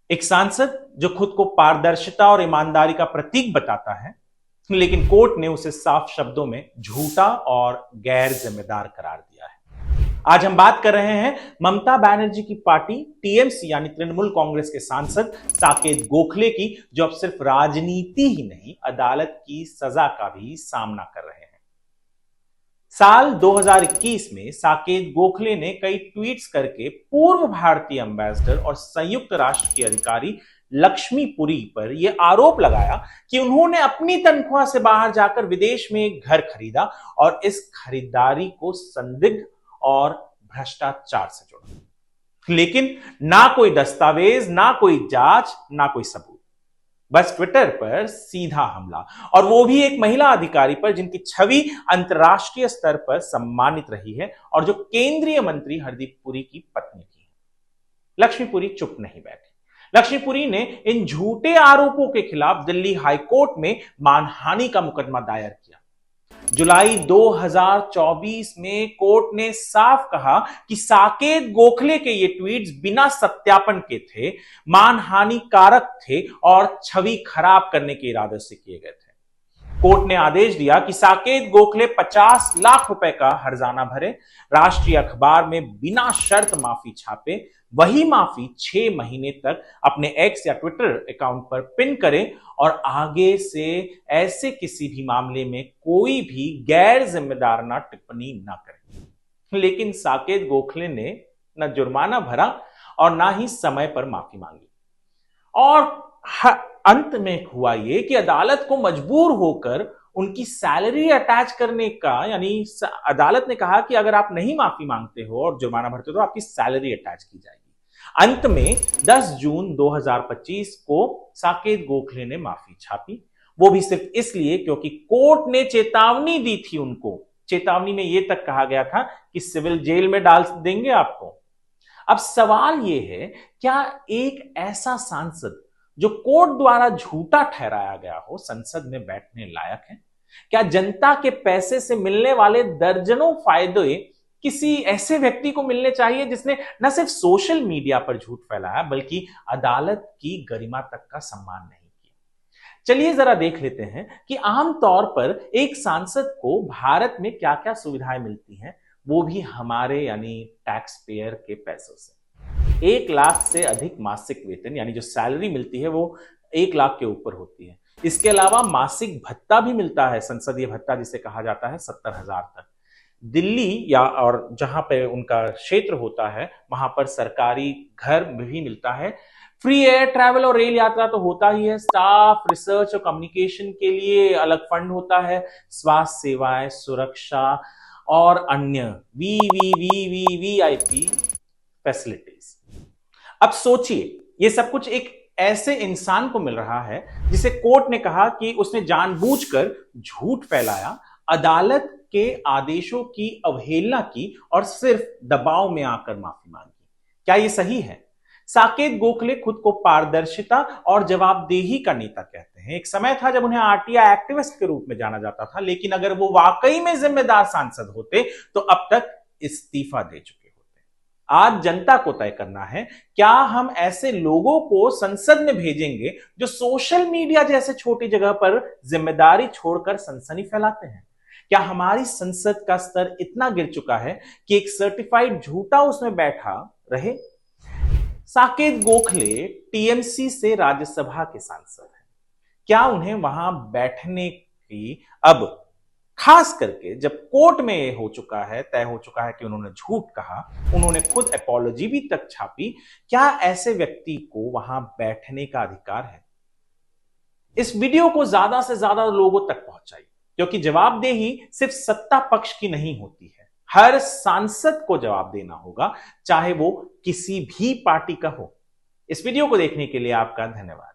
एक सांसद जो खुद को पारदर्शिता और ईमानदारी का प्रतीक बताता है, लेकिन कोर्ट ने उसे साफ शब्दों में झूठा और गैर जिम्मेदार करार दिया है। आज हम बात कर रहे हैं ममता बनर्जी की पार्टी टीएमसी यानी तृणमूल कांग्रेस के सांसद साकेत गोखले की, जो अब सिर्फ राजनीति ही नहीं अदालत की सजा का भी सामना कर रहे हैं। साल 2021 में साकेत गोखले ने कई ट्वीट्स करके पूर्व भारतीय एम्बेसडर और संयुक्त राष्ट्र की अधिकारी लक्ष्मी पुरी पर यह आरोप लगाया कि उन्होंने अपनी तनख्वाह से बाहर जाकर विदेश में एक घर खरीदा और इस खरीदारी को संदिग्ध और भ्रष्टाचार से जोड़ा। लेकिन ना कोई दस्तावेज, ना कोई जांच, ना कोई सबूत, बस ट्विटर पर सीधा हमला, और वो भी एक महिला अधिकारी पर जिनकी छवि अंतर्राष्ट्रीय स्तर पर सम्मानित रही है और जो केंद्रीय मंत्री हरदीप पुरी की पत्नी थी। लक्ष्मी पुरी चुप नहीं बैठी। लक्ष्मी पुरी ने इन झूठे आरोपों के खिलाफ दिल्ली हाईकोर्ट में मानहानि का मुकदमा दायर किया। जुलाई 2024 में कोर्ट ने साफ कहा कि साकेत गोखले के ये ट्वीट्स बिना सत्यापन के थे, मानहानिकारक थे और छवि खराब करने के इरादे से किए गए थे। कोर्ट ने आदेश दिया कि साकेत गोखले 50 लाख रुपए का हर्जाना भरे, राष्ट्रीय अखबार में बिना शर्त माफी छापे, वही माफी 6 महीने तक अपने एक्स या ट्विटर अकाउंट पर पिन करें और आगे से ऐसे किसी भी मामले में कोई भी गैर जिम्मेदार ना टिप्पणी ना करें। लेकिन साकेत गोखले ने न जुर्माना भरा और ना ही समय पर माफी मांगी, और अंत में हुआ यह कि अदालत को मजबूर होकर उनकी सैलरी अटैच करने का, यानी अदालत ने कहा कि अगर आप नहीं माफी मांगते हो और जुर्माना भरते हो तो आपकी सैलरी अटैच की जाएगी। अंत में 10 जून 2025 को साकेत गोखले ने माफी छापी, वो भी सिर्फ इसलिए क्योंकि कोर्ट ने चेतावनी दी थी उनको। चेतावनी में यह तक कहा गया था कि सिविल जेल में डाल देंगे आपको। अब सवाल यह है, क्या एक ऐसा सांसद जो कोर्ट द्वारा झूठा ठहराया गया हो संसद में बैठने लायक है? क्या जनता के पैसे से मिलने वाले दर्जनों फायदे किसी ऐसे व्यक्ति को मिलने चाहिए जिसने न सिर्फ सोशल मीडिया पर झूठ फैलाया बल्कि अदालत की गरिमा तक का सम्मान नहीं किया? चलिए जरा देख लेते हैं कि आमतौर पर एक सांसद को भारत में क्या क्या सुविधाएं मिलती हैं, वो भी हमारे यानी टैक्स पेयर के पैसों से। 1 लाख से अधिक मासिक वेतन, यानी जो सैलरी मिलती है वो 1 लाख के ऊपर होती है। इसके अलावा मासिक भत्ता भी मिलता है, संसदीय भत्ता जिसे कहा जाता है, 70,000 तक। दिल्ली या और जहां पे उनका क्षेत्र होता है वहां पर सरकारी घर भी मिलता है। फ्री एयर ट्रैवल और रेल यात्रा तो होता ही है। स्टाफ, रिसर्च और कम्युनिकेशन के लिए अलग फंड होता है। स्वास्थ्य सेवाएं, सुरक्षा और अन्य वीआईपी फैसिलिटीज। अब सोचिए, ये सब कुछ एक ऐसे इंसान को मिल रहा है जिसे कोर्ट ने कहा कि उसने जानबूझकर झूठ फैलाया, अदालत के आदेशों की अवहेलना की और सिर्फ दबाव में आकर माफी मांगी। क्या यह सही है? साकेत गोखले खुद को पारदर्शिता और जवाबदेही का नेता कहते हैं। एक समय था जब उन्हें आरटीआई एक्टिविस्ट के रूप में जाना जाता था, लेकिन अगर वो वाकई में जिम्मेदार सांसद होते तो अब तक इस्तीफा दे चुके होते। आज जनता को तय करना है, क्या हम ऐसे लोगों को संसद में भेजेंगे जो सोशल मीडिया जैसे छोटी जगह पर जिम्मेदारी छोड़कर सनसनी फैलाते हैं? क्या हमारी संसद का स्तर इतना गिर चुका है कि एक सर्टिफाइड झूठा उसमें बैठा रहे? साकेत गोखले टीएमसी से राज्यसभा के सांसद हैं। क्या उन्हें वहां बैठने की, अब खास करके जब कोर्ट में हो चुका है, तय हो चुका है कि उन्होंने झूठ कहा, उन्होंने खुद अपॉलॉजी भी तक छापी, क्या ऐसे व्यक्ति को वहां बैठने का अधिकार है? इस वीडियो को ज्यादा से ज्यादा लोगों तक पहुंचाइए, क्योंकि जवाबदेही सिर्फ सत्ता पक्ष की नहीं होती है। हर सांसद को जवाब देना होगा, चाहे वो किसी भी पार्टी का हो। इस वीडियो को देखने के लिए आपका धन्यवाद।